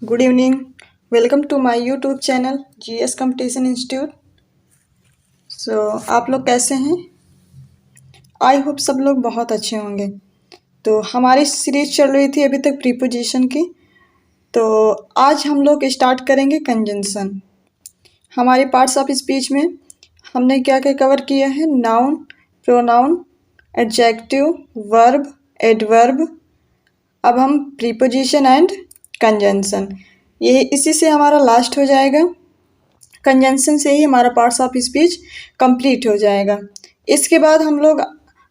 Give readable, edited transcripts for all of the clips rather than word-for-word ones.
Good evening. Welcome to my YouTube channel GS competition institute. आप लोग कैसे हैं? आई होप सब लोग बहुत अच्छे होंगे। तो हमारी सीरीज चल रही थी अभी तक प्रीपोजिशन की। तो आज हम लोग स्टार्ट करेंगे कंजंक्शन। हमारे पार्ट्स ऑफ स्पीच में हमने क्या क्या कवर किया है? Noun, pronoun, adjective, verb, adverb. अब हम प्रीपोजिशन एंड कंजंक्शन, ये इसी से हमारा लास्ट हो जाएगा। कंजंक्शन से ही हमारा पार्ट्स ऑफ स्पीच कंप्लीट हो जाएगा। इसके बाद हम लोग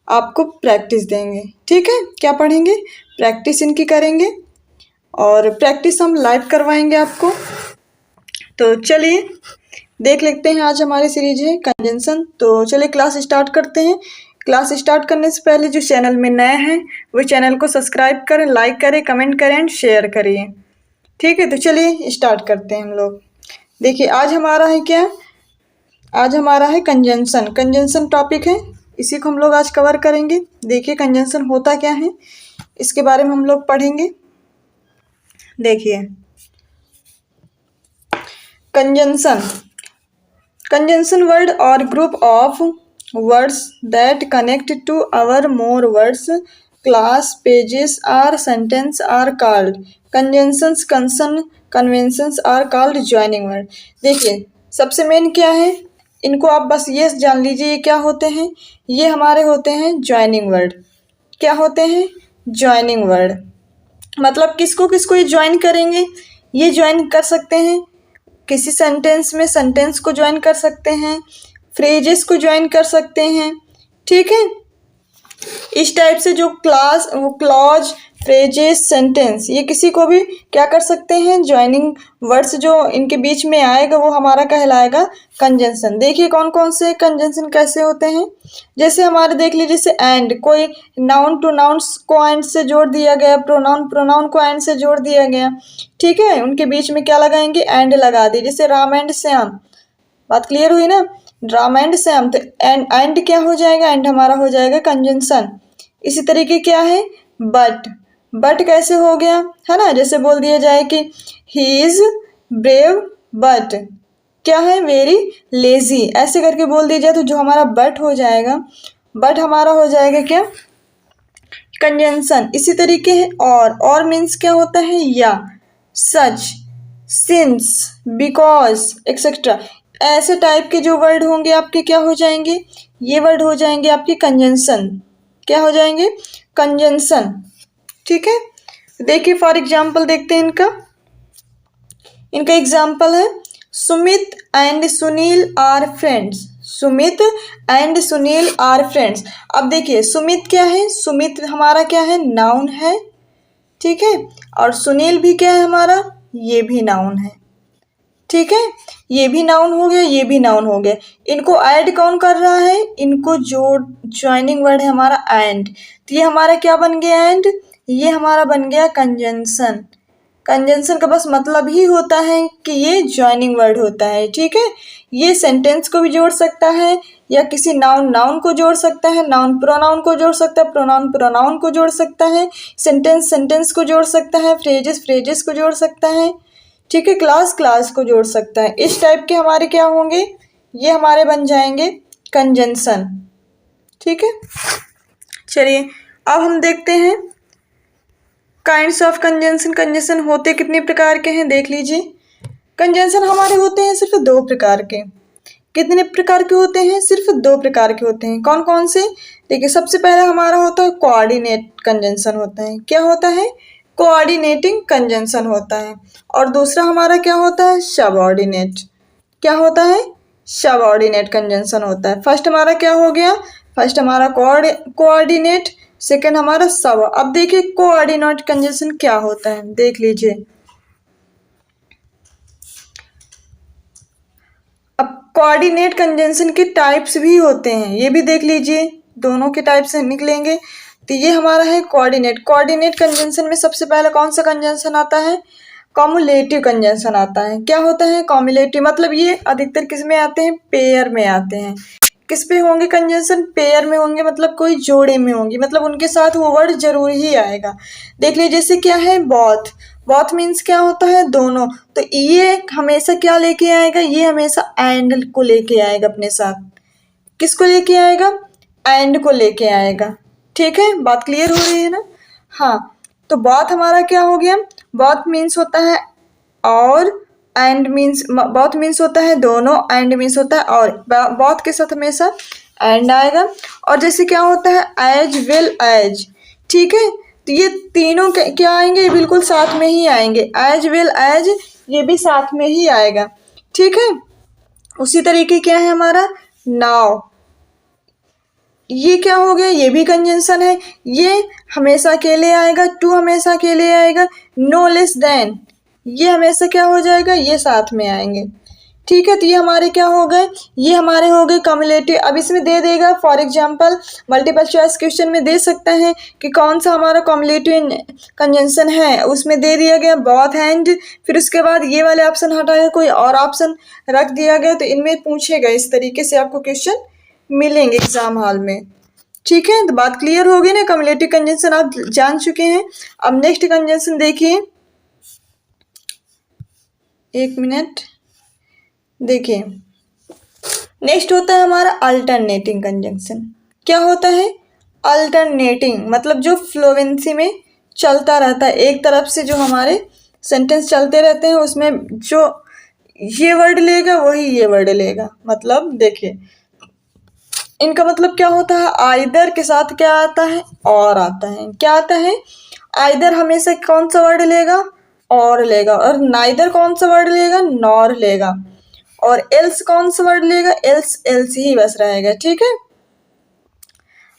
आपको प्रैक्टिस देंगे। ठीक है, क्या पढ़ेंगे? प्रैक्टिस इनकी करेंगे और प्रैक्टिस हम लाइव करवाएंगे आपको। तो चलिए देख लेते हैं। आज हमारी सीरीज है कंजंक्शन। तो चलिए क्लास स्टार्ट करते हैं। क्लास स्टार्ट करने से पहले जो चैनल में नए हैं वो चैनल को सब्सक्राइब करें, लाइक करें, कमेंट करें एंड शेयर करिए। ठीक है, तो चलिए स्टार्ट करते हैं हम लोग। देखिए आज हमारा है क्या? आज हमारा है कंजंक्शन। कंजंक्शन टॉपिक है, इसी को हम लोग आज कवर करेंगे। देखिए कंजंक्शन होता क्या है, इसके बारे में हम लोग पढ़ेंगे। देखिए कंजंक्शन, कंजंक्शन वर्ड और group of words that connect two or more words, clauses, phrases और sentence are called conjunctions. Conjunctions are called joining word. देखिए सबसे मेन क्या है, इनको आप बस ये जान लीजिए ये क्या होते हैं। ये हमारे होते हैं ज्वाइनिंग वर्ड। क्या होते हैं? Joining word. मतलब किसको किसको ये ज्वाइन करेंगे? ये ज्वाइन कर सकते हैं किसी सेंटेंस में, सेंटेंस को ज्वाइन कर सकते हैं, फ्रेजेस को ज्वाइन कर सकते हैं। ठीक है, इस टाइप से जो क्लास, वो क्लॉज, फ्रेजेस, सेंटेंस, ये किसी को भी क्या कर सकते हैं? ज्वाइनिंग वर्ड्स जो इनके बीच में आएगा वो हमारा कहलाएगा कंजंक्शन। देखिए कौन कौन से कंजंक्शन कैसे होते हैं। जैसे हमारे देख लीजिए, जैसे एंड, कोई नाउन टू नाउन्स को एंड से जोड़ दिया गया, प्रोनाउन प्रोनाउन को एंड से जोड़ दिया गया। ठीक है, उनके बीच में क्या लगाएंगे? एंड लगा दी। जैसे राम एंड श्याम, बात क्लियर हुई ना? राम एंड श्याम, तो एंड क्या हो जाएगा? एंड हमारा हो जाएगा कंजंक्शन। इसी तरीके क्या है? बट, बट कैसे हो गया है ना? जैसे बोल दिया जाए कि ही इज ब्रेव बट क्या है? वेरी लेजी, ऐसे करके बोल दिया जाए तो जो हमारा बट हो जाएगा, बट हमारा हो जाएगा क्या? कंजंक्शन। इसी तरीके है और मीन्स क्या होता है? या, सच, सिंस, बिकॉज एक्सेट्रा। ऐसे टाइप के जो वर्ड होंगे आपके क्या हो जाएंगे? ये वर्ड हो जाएंगे आपके कंजंक्शन। क्या हो जाएंगे? कंजंक्शन। ठीक है, देखिए फॉर एग्जाम्पल देखते हैं इनका। इनका एग्जाम्पल है Sumit and Sunil are friends. Sumit and Sunil are friends. अब देखिए सुमित क्या है? सुमित हमारा क्या है? नाउन है। ठीक है, और सुनील भी क्या है हमारा? ये भी नाउन है। ठीक है, ये भी नाउन हो गया, ये भी नाउन हो गया। इनको ऐड कौन कर रहा है? इनको जो ज्वाइनिंग वर्ड है हमारा एंड, तो ये हमारा क्या बन गया? एंड। ये हमारा बन गया कंजंक्शन। कंजंक्शन का बस मतलब ही होता है कि ये ज्वाइनिंग वर्ड होता है। ठीक है, ये सेंटेंस को भी जोड़ सकता है या किसी नाउन नाउन को जोड़ सकता है, नाउन प्रोनाउन को जोड़ सकता है, प्रोनाउन प्रोनाउन को जोड़ सकता है, सेंटेंस सेंटेंस को जोड़ सकता है, फ्रेजेस फ्रेजेस को जोड़ सकता है। ठीक है, क्लास क्लास को जोड़ सकता है। इस टाइप के हमारे क्या होंगे? ये हमारे बन जाएंगे कंजंक्शन। ठीक है, चलिए अब हम देखते हैं काइंड्स ऑफ कंजंक्शन। कंजंक्शन होते कितने प्रकार के हैं देख लीजिए। कंजंक्शन हमारे होते हैं सिर्फ दो प्रकार के। कितने प्रकार के होते हैं? सिर्फ दो प्रकार के होते हैं। कौन कौन से? देखिए सबसे पहला हमारा होता है कोऑर्डिनेट कंजंक्शन होता है। क्या होता है? कोऑर्डिनेटिंग कंजंक्शन होता है। और दूसरा हमारा क्या होता है? सबऑर्डिनेट। क्या होता है? सबऑर्डिनेट कंजंक्शन होता है। फर्स्ट हमारा क्या हो गया? फर्स्ट हमारा कोऑर्डिनेट, सेकंड हमारा सब। अब देखिए कोऑर्डिनेट कंजंक्शन क्या होता है, देख लीजिए। अब कोऑर्डिनेट कंजंक्शन के टाइप्स भी होते हैं, ये भी देख लीजिए, दोनों के टाइप से निकलेंगे। तो ये हमारा है कोऑर्डिनेट। कोऑर्डिनेट कंजंक्शन में सबसे पहले कौन सा कंजंक्शन आता है? कॉमुलेटिव कंजंक्शन आता है। क्या होता है? कॉमुलेटिव मतलब ये अधिकतर किस में आते हैं? पेयर में आते हैं। किस पे होंगे कंजंक्शन? पेयर में होंगे, मतलब कोई जोड़े में होंगे, मतलब उनके साथ वो वर्ड जरूर ही आएगा। देख लीजिए जैसे क्या है, बोथ। बोथ मीन्स क्या होता है? दोनों। तो ये हमेशा क्या लेके आएगा? ये हमेशा एंड को लेके आएगा अपने साथ। किसको लेके आएगा? एंड को लेके आएगा। ठीक है, बात क्लियर हो रही है ना? हाँ, तो बोथ हमारा क्या हो गया? बोथ मीन्स होता है और, एंड मीन्स, बोथ मीन्स होता है दोनों, एंड मीन्स होता है और। बोथ के साथ हमेशा एंड आएगा। और जैसे क्या होता है? As well as. ठीक है, तो ये तीनों क्या आएंगे? ये बिल्कुल साथ में ही आएंगे। एज वेल एज ये भी साथ में ही आएगा। ठीक है, उसी तरीके क्या है हमारा? नाउ। ये क्या हो गया? ये भी कंजंक्शन है। ये हमेशा अकेले आएगा, टू हमेशा अकेले आएगा। नो लेस देन ये हमेशा क्या हो जाएगा? ये साथ में आएंगे। ठीक है, तो ये हमारे क्या हो गए? ये हमारे हो गए कम्युलेटिव। अब इसमें दे देगा, for example multiple choice question में दे सकता है कि कौन सा हमारा कम्युलेटिव कंजंक्शन है। उसमें दे दिया गया बोथ एंड, फिर उसके बाद ये वाले ऑप्शन हटाया, कोई और ऑप्शन रख दिया गया। तो इनमें पूछेगा, इस तरीके से आपको क्वेश्चन मिलेंगे एग्जाम हॉल में। ठीक है, तो बात क्लियर हो गई ना? कम्युलेटिव कंजंक्शन आप जान चुके हैं। अब नेक्स्ट कंजंक्शन देखिए, एक मिनट, देखिए नेक्स्ट होता है हमारा अल्टरनेटिंग कंजंक्शन। क्या होता है? अल्टरनेटिंग मतलब जो फ्लुएंसी में चलता रहता है, एक तरफ से जो हमारे सेंटेंस चलते रहते हैं, उसमें जो ये वर्ड लेगा वही ये वर्ड लेगा। मतलब देखिए इनका मतलब क्या होता है? आइदर के साथ क्या आता है? और आता है। क्या आता है? आइदर हमेशा कौन सा वर्ड लेगा? और लेगा। और नाइदर कौन सा वर्ड लेगा? नॉर लेगा। और एल्स कौन सा वर्ड लेगा? एल्स, एल्स ही बस रहेगा। ठीक है,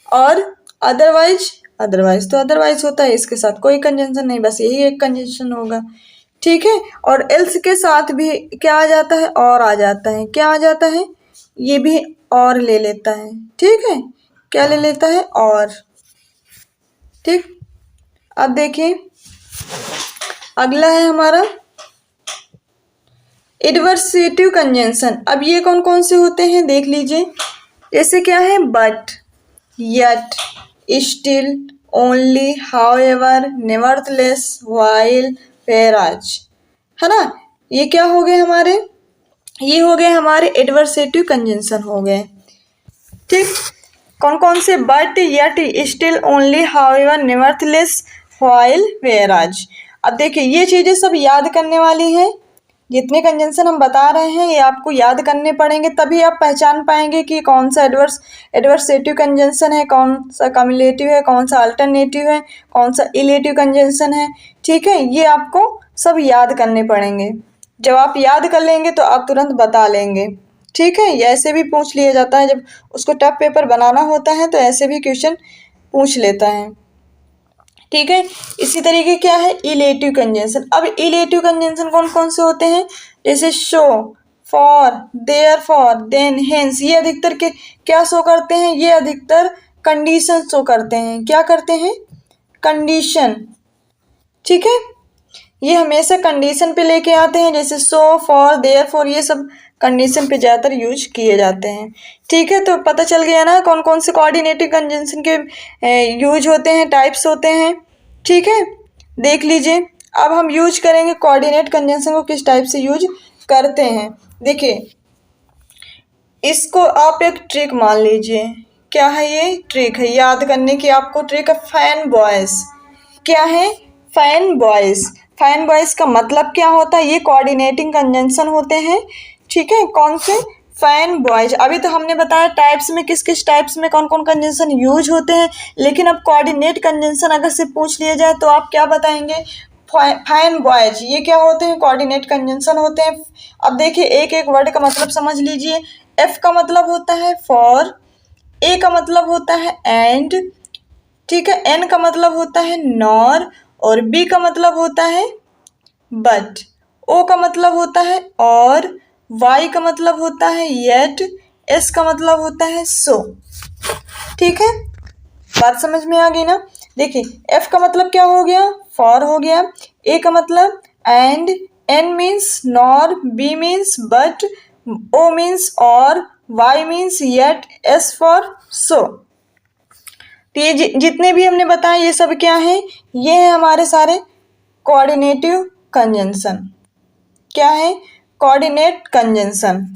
और अदरवाइज, अदरवाइज तो अदरवाइज होता है, इसके साथ कोई कंजंक्शन नहीं, बस यही एक कंजंक्शन होगा। ठीक है, और एल्स के साथ भी क्या आ जाता है? और आ जाता है। क्या आ जाता है? ये भी और ले लेता है। ठीक है, क्या ले लेता है? और। ठीक, अब देखिए अगला है हमारा एडवर्सेटिव कंजंक्शन। अब ये कौन कौन से होते हैं देख लीजिए। जैसे क्या है? But, yet, still, only, however, nevertheless, while, whereas, है ना? ये क्या हो गए हमारे? ये हो गए हमारे एडवर्सेटिव कंजंक्शन हो गए। ठीक, कौन कौन से? But, yet, still, only, however, nevertheless, while, whereas। अब देखिए ये चीजें सब याद करने वाली हैं। जितने कंजंक्शन हम बता रहे हैं ये आपको याद करने पड़ेंगे, तभी आप पहचान पाएंगे कि कौन सा एडवर्सेटिव कंजंक्शन है, कौन सा कम्युलेटिव है, कौन सा अल्टरनेटिव है, कौन सा इलेटिव कंजंक्शन है। ठीक है, ये आपको सब याद करने पड़ेंगे। जब आप याद कर लेंगे तो आप तुरंत बता लेंगे। ठीक है, ये ऐसे भी पूछ लिया जाता है, जब उसको टफ पेपर बनाना होता है तो ऐसे भी क्वेश्चन पूछ लेता है। ठीक है, इसी तरीके क्या है? Illative conjunction. अब इलेटिव कंजंक्शन कौन कौन से होते हैं? जैसे so, for, therefore, then, hence. ये अधिकतर के क्या शो करते हैं? ये अधिकतर कंडीशन शो करते हैं। क्या करते हैं? कंडीशन। ठीक है, ये हमेशा कंडीशन पे लेके आते हैं, जैसे सो, फॉर, देयरफॉर, ये सब कंडीशन पे ज़्यादातर यूज किए जाते हैं। ठीक है, तो पता चल गया ना कौन कौन से कोऑर्डिनेटिव कंजंक्शन के यूज होते हैं, टाइप्स होते हैं। ठीक है, देख लीजिए अब हम यूज करेंगे कोऑर्डिनेट कंजंक्शन को किस टाइप से यूज करते हैं। देखिए इसको आप एक ट्रिक मान लीजिए। क्या है? ये ट्रिक है याद करने की, आपको ट्रिक है फैन बॉयज। क्या है? Fan boys. फैन बॉयज का मतलब क्या होता है? ये कोऑर्डिनेटिंग कंजंक्शन होते हैं। ठीक है, कौन से? Fan boys. अभी तो हमने बताया टाइप्स में किस किस टाइप्स में कौन कौन कंजंक्शन यूज होते हैं, लेकिन अब कोऑर्डिनेट कंजंक्शन अगर से पूछ लिया जाए तो आप क्या बताएंगे? Fan boys. ये क्या होते हैं? कोऑर्डिनेट कंजंक्शन होते हैं। अब देखिए एक एक वर्ड का मतलब समझ लीजिए। एफ का मतलब होता है फॉर, ए का मतलब होता है एंड, ठीक है, एन का मतलब होता है नॉर, और बी का मतलब होता है बट, ओ का मतलब होता है और, वाई का मतलब होता है येट, एस का मतलब होता है सो। ठीक है, बात समझ में आ गई ना? देखिए एफ का मतलब क्या हो गया? फॉर हो गया। ए का मतलब and, N means nor, B means but, O means or, Y means yet, S for so. तो ये जितने भी हमने बताए ये सब क्या है, ये है हमारे सारे कोऑर्डिनेटिव कंजंक्शन। क्या है? Coordinate conjunction.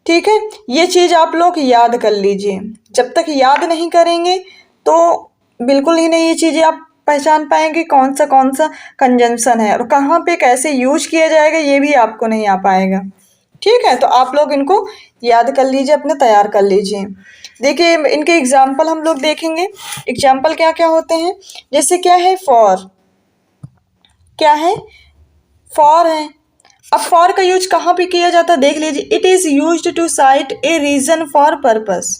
ठीक है, ये चीज आप लोग याद कर लीजिए। जब तक याद नहीं करेंगे तो बिल्कुल ही नहीं ये चीजें आप पहचान पाएंगे कौन सा कंजंक्शन है और कहाँ पे कैसे यूज किया जाएगा, ये भी आपको नहीं आ पाएगा। ठीक है, तो आप लोग इनको याद कर लीजिए, अपने तैयार कर लीजिए। देखिए इनके एग्जाम्पल हम लोग देखेंगे। एग्जाम्पल क्या क्या होते हैं, जैसे क्या है फॉर, क्या है फॉर है। अब फॉर का यूज कहाँ पे किया जाता है देख लीजिए, it is used to cite a reason for purpose.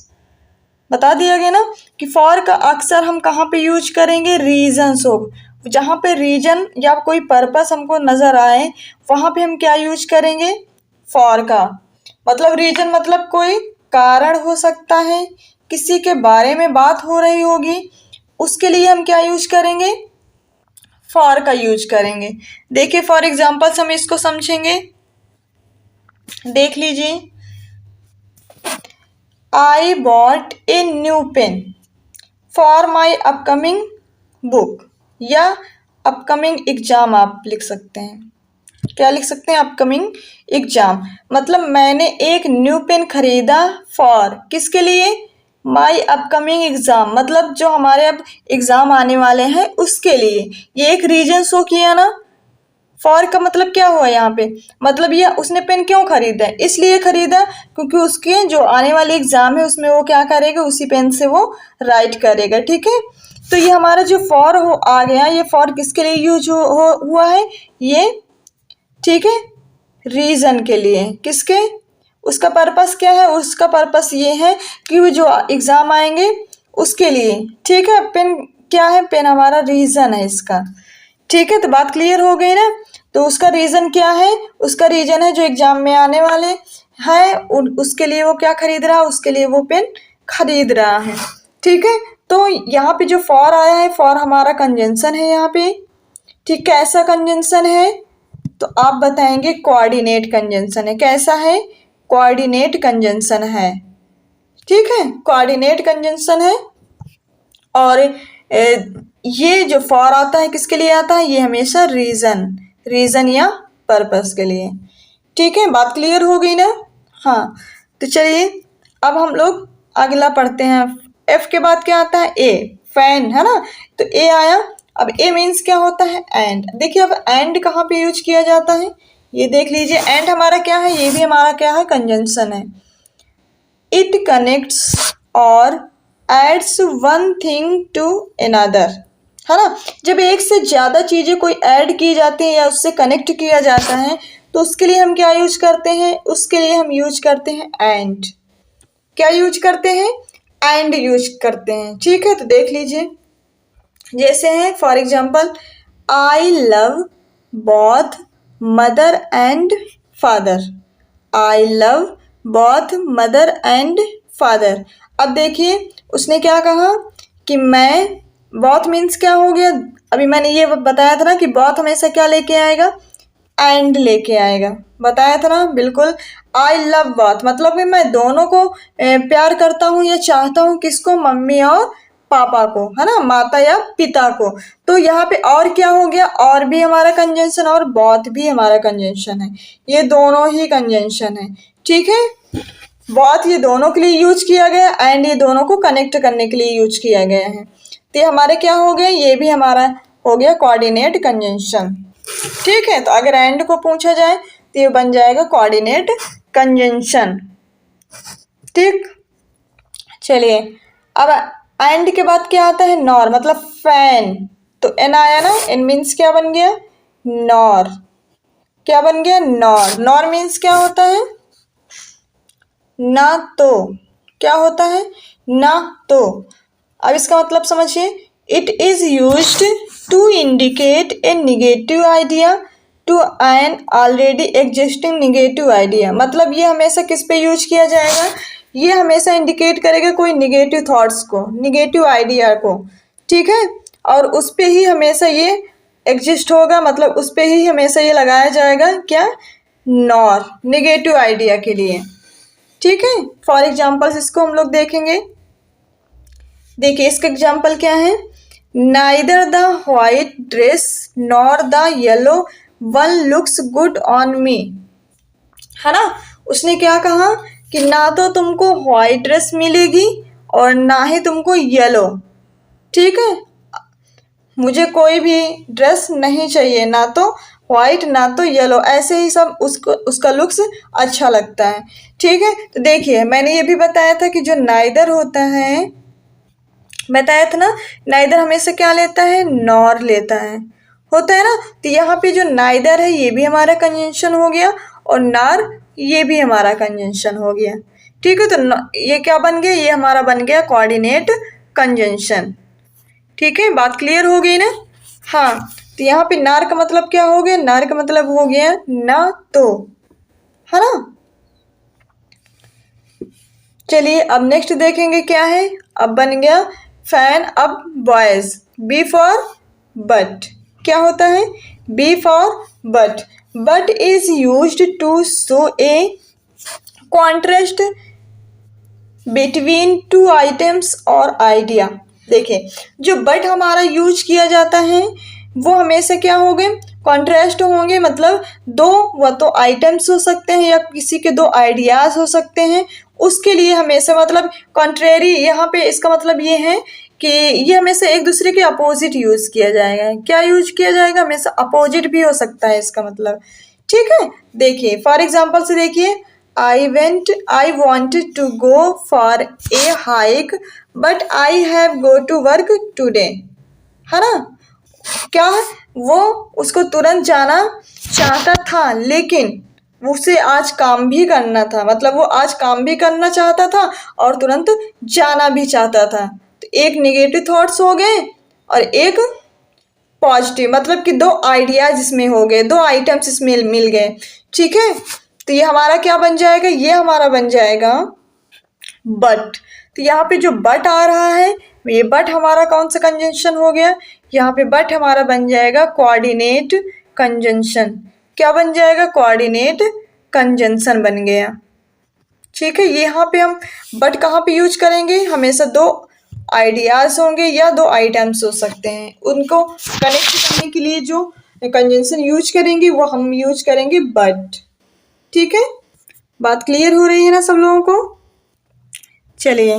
बता दिया गया ना कि फॉर का अक्सर हम कहाँ पे यूज करेंगे, रीजन ऑफ, जहाँ पे रीजन या कोई पर्पस हमको नजर आए वहां पे हम क्या यूज करेंगे, फॉर का। मतलब रीजन मतलब कोई कारण हो सकता है, किसी के बारे में बात हो रही होगी, उसके लिए हम क्या यूज करेंगे, फॉर का यूज करेंगे। देखिए फॉर एग्जाम्पल्स हम इसको समझेंगे, देख लीजिए। I bought a new pen for my upcoming book, या अपकमिंग एग्जाम आप लिख सकते हैं। क्या लिख सकते हैं, अपकमिंग एग्जाम। मतलब मैंने एक न्यू पेन खरीदा फॉर, किसके लिए, माई अपकमिंग एग्जाम, मतलब जो हमारे अब एग्जाम आने वाले हैं उसके लिए। ये एक रीजन शो किया ना। फॉर का मतलब क्या हुआ यहाँ पे, मतलब ये उसने पेन क्यों खरीदा है, इसलिए खरीदा क्योंकि उसके जो आने वाले एग्जाम है उसमें वो क्या करेगा, उसी पेन से वो राइट करेगा। ठीक है, तो ये हमारा जो फॉर हो आ गया, ये फॉर किसके लिए यूज हुआ है, ये ठीक है रीजन के लिए। किसके, उसका पर्पस क्या है, उसका पर्पस ये है कि वो जो एग्जाम आएंगे उसके लिए। ठीक है, पेन क्या है, पेन हमारा रीजन है इसका। ठीक है, तो बात क्लियर हो गई ना। तो उसका रीजन क्या है, उसका रीजन है जो एग्जाम में आने वाले हैं उसके लिए वो क्या खरीद रहा है, उसके लिए वो पेन खरीद रहा है। ठीक है, तो यहाँ पे जो फॉर आया है, फॉर हमारा कंजंक्शन है यहाँ पे। ठीक, कैसा कंजंक्शन है, तो आप बताएंगे कोऑर्डिनेट कंजंक्शन है। कैसा है, कोऑर्डिनेट कंजंक्शन है। ठीक है, कोऑर्डिनेट कंजंक्शन है। और ये जो फॉर आता है किसके लिए आता है, ये हमेशा रीजन या पर्पस के लिए। ठीक है, बात क्लियर हो गई ना। हाँ, तो चलिए अब हम लोग अगला पढ़ते हैं। एफ के बाद क्या आता है, ए, फैन है ना। तो ए आया, अब ए मीन्स क्या होता है, एंड। देखिए अब एंड कहाँ पे यूज किया जाता है, ये देख लीजिए। एंड हमारा क्या है, ये भी हमारा क्या है, कंजंक्शन है। It connects or adds one thing to another, है ना। जब एक से ज़्यादा चीज़ें कोई ऐड की जाती हैं या उससे कनेक्ट किया जाता है तो उसके लिए हम क्या यूज करते हैं, उसके लिए हम यूज करते हैं एंड। क्या यूज करते हैं, एंड यूज करते हैं। ठीक है, तो देख लीजिए जैसे है for example, I love both mother and father. I love both mother and father. अब देखिए उसने क्या कहा कि मैं, बोथ मीन्स क्या हो गया, अभी मैंने ये बताया था ना कि बोथ हमेशा क्या लेके आएगा, एंड लेके आएगा, बताया था ना बिल्कुल। आई लव बोथ मतलब कि मैं दोनों को प्यार करता हूँ या चाहता हूँ, किसको, मम्मी और पापा को, है ना, माता या पिता को। तो यहाँ पे और क्या हो गया, और भी हमारा कंजंक्शन और बोथ भी हमारा कंजंक्शन है, ये दोनों ही कंजंक्शन है। ठीक है, बोथ ये दोनों के लिए यूज किया गया, एंड ये दोनों को कनेक्ट करने के लिए यूज किया गया है। तो ये हमारे क्या हो गए, ये भी हमारा हो गया कोऑर्डिनेट कंजंक्शन। ठीक है, तो अगर एंड को पूछा जाए तो ये बन जाएगा कोऑर्डिनेट कंजंक्शन। ठीक, चलिए अब एंड के बाद क्या आता है, नॉर मतलब फैन। तो एन आया ना, एन मीन्स क्या बन गया, नॉर। क्या बन गया, नॉर। नॉर मीन्स क्या होता है, ना तो। क्या होता है, ना तो। अब इसका मतलब समझिए, it is used to indicate a negative idea to an already existing negative idea. मतलब ये हमेशा किस पे यूज किया जाएगा, ये हमेशा इंडिकेट करेगा कोई निगेटिव थॉट्स को, निगेटिव आइडिया को। ठीक है, और उस पे ही हमेशा ये एग्जिस्ट होगा, मतलब उस पे ही हमेशा ये लगाया जाएगा क्या, नॉर, निगेटिव आइडिया के लिए। ठीक है। फॉर एग्जाम्पल्स इसको हम लोग देखेंगे। देखिए इसका एग्जाम्पल क्या है, neither the white dress nor the yellow one looks good on me, है ना। उसने क्या कहा कि ना तो तुमको व्हाइट ड्रेस मिलेगी और ना ही तुमको येलो, ठीक है। मुझे कोई भी ड्रेस नहीं चाहिए, ना तो व्हाइट ना तो येलो, ऐसे ही सब उसको उसका लुक्स अच्छा लगता है, ठीक है। तो देखिए मैंने ये भी बताया था कि जो नाइदर होता है, बताया था ना, नाइदर हमेशा क्या लेता है, नॉर लेता है, होता है ना। तो यहाँ पे जो नाइदर है ये भी हमारा कंजंक्शन हो गया और नार ये भी हमारा कंजंक्शन हो गया, ठीक है। तो ये क्या बन गया, ये हमारा बन गया कोऑर्डिनेट कंजंक्शन, ठीक है। बात क्लियर हो गई ना। हाँ, तो यहाँ पे नार का मतलब क्या हो गया, नार का मतलब हो गया ना तो, है ना। चलिए अब नेक्स्ट देखेंगे क्या है। अब बन गया फैन, अब बॉयज, बी फॉर बट, क्या होता है, B for but, but is used to show a contrast between two items or idea. देखिए जो बट हमारा यूज किया जाता है वो हमेशा क्या होंगे, कॉन्ट्रास्ट होंगे, मतलब दो व तो आइटम्स हो सकते हैं या किसी के दो आइडियाज हो सकते हैं, उसके लिए हमेशा मतलब कॉन्ट्रेरी, यहाँ पे इसका मतलब ये है कि ये हमेशा एक दूसरे के अपोजिट यूज किया जाएगा। क्या यूज किया जाएगा, हमेशा अपोजिट भी हो सकता है इसका मतलब, ठीक है। देखिए फॉर एग्जाम्पल से देखिए, I wanted to go for a hike but I have go to work today, है ना। क्या वो उसको तुरंत जाना चाहता था लेकिन उसे आज काम भी करना था, मतलब वो आज काम भी करना चाहता था और तुरंत जाना भी चाहता था। तो एक नेगेटिव थॉट्स हो गए और एक पॉजिटिव, मतलब कि दो आइडियाज इसमें हो गए, दो आइटम्स इसमें मिल गए, ठीक है। तो ये हमारा क्या बन जाएगा, ये हमारा बन जाएगा बट। तो यहाँ पे जो बट आ रहा है ये बट हमारा कौन सा कंजंक्शन हो गया, यहाँ पे बट हमारा बन जाएगा कोऑर्डिनेट कंजंक्शन। क्या बन जाएगा, कोऑर्डिनेट कंजंक्शन बन गया, ठीक है। यहाँ पे हम बट कहाँ पे यूज करेंगे, हमेशा दो आइडियाज होंगे या दो आइटम्स हो सकते हैं, उनको कनेक्ट करने के लिए जो कंजंक्शन यूज करेंगे वो हम यूज करेंगे बट, ठीक है। बात क्लियर हो रही है ना सब लोगों को। चलिए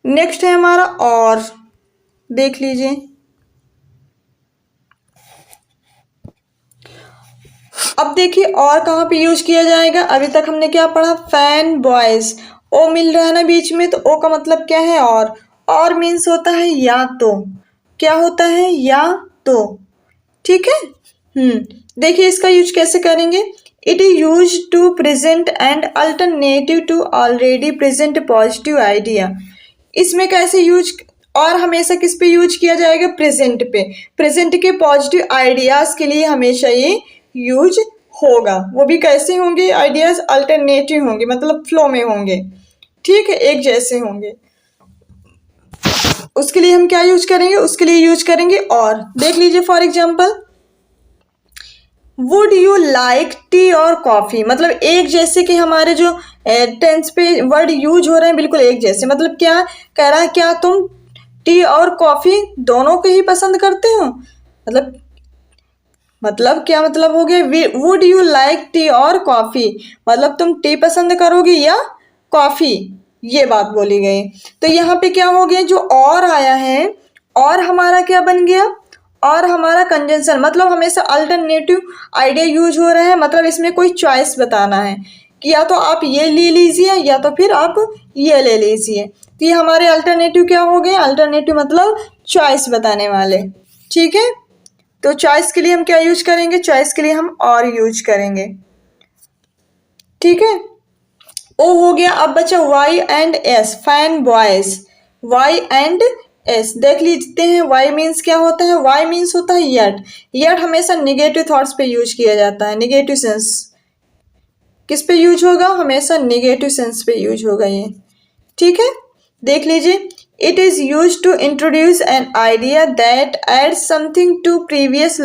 नेक्स्ट है हमारा और, देख लीजिए। अब देखिए और कहाँ पे यूज किया जाएगा, अभी तक हमने क्या पढ़ा, फैन बॉयज, ओ मिल रहा है ना बीच में, तो ओ का मतलब क्या है, और मीन्स होता है या तो, क्या होता है, या तो, ठीक है। देखिए इसका यूज कैसे करेंगे, it is use to present and alternative to already present positive idea. इसमें कैसे यूज, और हमेशा किस पे यूज किया जाएगा, प्रेजेंट पे, प्रेजेंट के पॉजिटिव आइडियाज के लिए हमेशा ये यूज होगा। वो भी कैसे होंगे, आइडियाज अल्टरनेटिव होंगे, मतलब फ्लो में होंगे, ठीक है, एक जैसे होंगे। उसके लिए हम क्या यूज करेंगे, उसके लिए यूज करेंगे और, देख लीजिए for example, would you like T और कॉफी, मतलब एक जैसे कि हमारे जो टेंस पे वर्ड यूज हो रहे हैं बिल्कुल एक जैसे, मतलब क्या कह रहा है, क्या तुम टी और कॉफी दोनों को ही पसंद करते हो, मतलब क्या मतलब हो गया, वुड यू लाइक टी और कॉफी, मतलब तुम टी पसंद करोगे या कॉफी, ये बात बोली गई। तो यहाँ पे क्या हो गया, जो और आया है, और हमारा क्या बन गया, और हमारा कंजंक्शन, मतलब हमेशा अल्टरनेटिव आइडिया यूज हो रहा है, मतलब इसमें कोई चॉइस बताना है कि या तो आप ये ले लीजिए या तो फिर आप ये ले लीजिए। तो ये हमारे अल्टरनेटिव क्या हो गए, अल्टरनेटिव मतलब चॉइस बताने वाले, ठीक है। तो चॉइस के लिए हम क्या यूज करेंगे, चॉइस के लिए हम और यूज करेंगे, ठीक है। ओ हो गया, अब बचा Y and S, FANBOYS, Y and S, देख लीजिए हैं वाई मीन्स क्या होता है, वाई मीन्स होता है यट, यट हमेशा निगेटिव थॉट्स पे यूज किया जाता है, निगेटिव सेंस किस पे यूज होगा, हमेशा निगेटिव सेंस पे यूज होगा ये, ठीक है। देख लीजिए, it is use to introduce an idea that add something to previous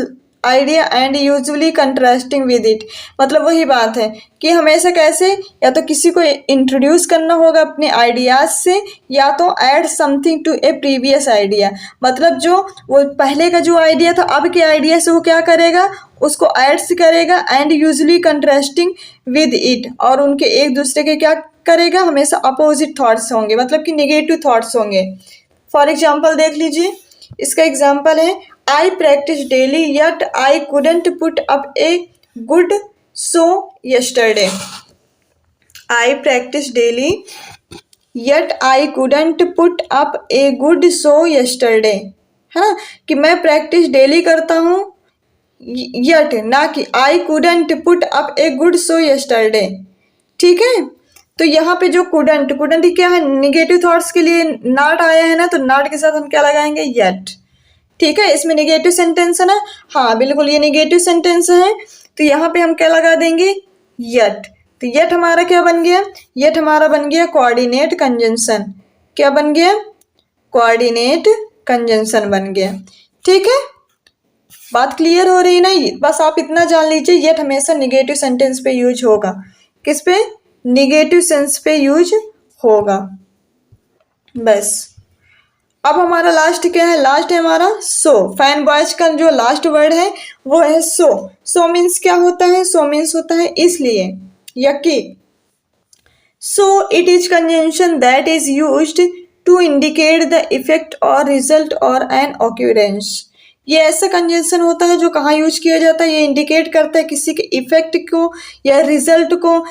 idea and usually contrasting with it. मतलब वही बात है कि हमेशा कैसे, या तो किसी को इंट्रोड्यूस करना होगा अपने आइडियाज से, या तो add something to a previous idea. मतलब जो वो पहले का जो आइडिया था अब के आइडिया से वो क्या करेगा, उसको एड्स करेगा, and usually contrasting with it, और उनके एक दूसरे के क्या करेगा, हमेशा अपोजिट थॉट्स होंगे, मतलब कि निगेटिव थॉट्स होंगे। फॉर एग्जाम्पल देख लीजिए, इसका एग्जाम्पल है I practice daily yet I couldn't put up a good show yesterday. I practice daily yet I couldn't put up a good show yesterday, है ना, कि मैं प्रैक्टिस डेली करता हूँ, यट ना कि आई couldn't put up a good show yesterday. ठीक है, तो यहाँ पे जो कुडंट, कुडंट क्या है, निगेटिव थॉट्स के लिए नॉट आया है ना, तो नॉट के साथ हम क्या लगाएंगे, यट। ठीक है, इसमें निगेटिव सेंटेंस है ना, हाँ बिल्कुल ये निगेटिव सेंटेंस है, तो यहाँ पे हम क्या लगा देंगे, यट। तो यट हमारा क्या बन गया, यट हमारा बन गया कोऑर्डिनेट कंजंक्शन। क्या बन गया, कोऑर्डिनेट कंजंक्शन बन गया। ठीक है, बात क्लियर हो रही ना, बस आप इतना जान लीजिए, यट हमेशा निगेटिव सेंटेंस पे यूज होगा। किस पे, निगेटिव सेंस पे यूज होगा। बस अब हमारा लास्ट क्या है, लास्ट है हमारा सो। फैन बॉयज का जो लास्ट वर्ड है वो है सो। सो मीन्स क्या होता है, सो मीन्स होता है इसलिए या कि। So it is conjunction that is used to indicate the effect or result or an occurrence. ये ऐसा कंजंक्शन होता है जो कहाँ यूज किया जाता है, ये इंडिकेट करता है किसी के इफेक्ट को या रिजल्ट को।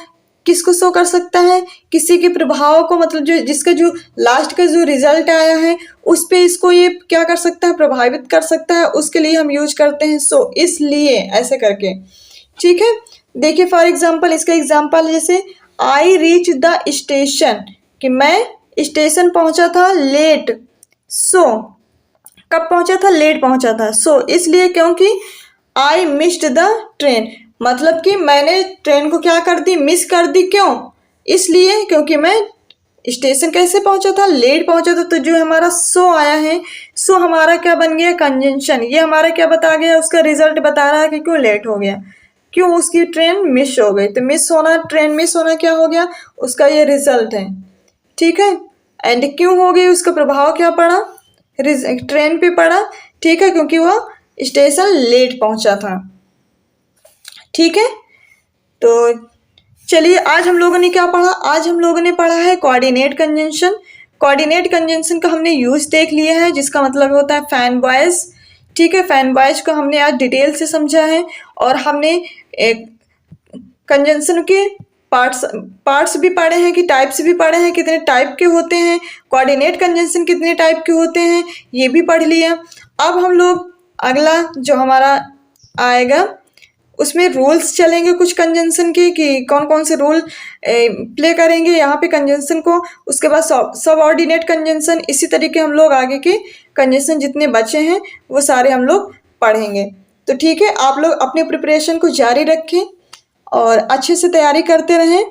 किसको शो कर सकता है, किसी के प्रभाव को, मतलब जो जिसका जो लास्ट का जो रिजल्ट आया है उस पे इसको ये क्या कर सकता है, प्रभावित कर सकता है, उसके लिए हम यूज करते हैं सो, इसलिए ऐसे करके। ठीक है, देखिए फॉर एग्जांपल, इसका एग्जांपल जैसे आई रीच द स्टेशन, कि मैं स्टेशन पहुंचा था लेट। सो कब पहुंचा था, लेट पहुंचा था, सो इसलिए क्योंकि आई मिस्ड द ट्रेन, मतलब कि मैंने ट्रेन को क्या कर दी, मिस कर दी। क्यों, इसलिए क्योंकि मैं स्टेशन कैसे पहुंचा था, लेट पहुंचा था। तो जो हमारा सो आया है, सो हमारा क्या बन गया, कंजंक्शन। ये हमारा क्या बता गया, उसका रिजल्ट बता रहा है कि क्यों लेट हो गया, क्यों उसकी ट्रेन मिस हो गई। तो मिस होना, ट्रेन मिस होना क्या हो गया, उसका ये रिजल्ट है। ठीक है, एंड क्यों हो गई, उसका प्रभाव क्या पड़ा, ट्रेन पे पड़ा। ठीक है, क्योंकि वह स्टेशन लेट पहुंचा था। ठीक है, तो चलिए आज हम लोगों ने क्या पढ़ा, आज हम लोगों ने पढ़ा है कोऑर्डिनेट कंजंक्शन। कोऑर्डिनेट कंजंक्शन का हमने यूज देख लिया है, जिसका मतलब होता है फैन बॉयज। ठीक है, फैन बॉयज को हमने आज डिटेल से समझा है, और हमने कंजंक्शन के पार्ट्स भी पढ़े हैं, कि टाइप्स भी पढ़े हैं, कितने टाइप के होते हैं, कोऑर्डिनेट कंजंक्शन कितने टाइप के होते हैं, ये भी पढ़ लिया। अब हम लोग अगला जो हमारा आएगा उसमें रूल्स चलेंगे कुछ कंजंक्शन के, कि कौन कौन से रूल प्ले करेंगे यहाँ पे कंजंक्शन को। उसके बाद सबऑर्डिनेट कंजंक्शन, इसी तरीके हम लोग आगे के कंजंक्शन जितने बचे हैं वो सारे हम लोग पढ़ेंगे। तो ठीक है, आप लोग अपने प्रिपरेशन को जारी रखें और अच्छे से तैयारी करते रहें।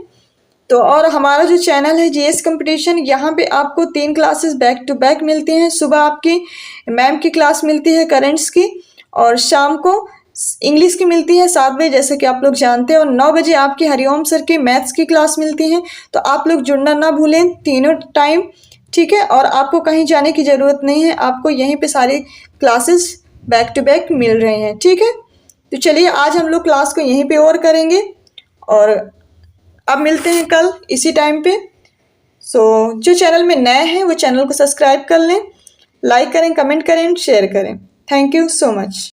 तो और हमारा जो चैनल है जीएस कंपटीशन, यहाँ पे आपको 3 क्लासेस बैक टू बैक मिलती हैं। सुबह आपकी मैम की क्लास मिलती है करेंट्स की, और शाम को इंग्लिश की मिलती है 7 बजे, जैसे कि आप लोग जानते हैं, और 9 बजे आपकी हरिओम सर की मैथ्स की क्लास मिलती है। तो आप लोग जुड़ना ना भूलें तीनों टाइम। ठीक है, और आपको कहीं जाने की ज़रूरत नहीं है, आपको यहीं पे सारी क्लासेस बैक टू बैक मिल रहे हैं। ठीक है, तो चलिए आज हम लोग क्लास को यहीं पे और करेंगे, और अब मिलते हैं कल इसी टाइम पे। जो चैनल में नए हैं वो चैनल को सब्सक्राइब कर लें, लाइक करें, कमेंट करें, शेयर करें। Thank you so much.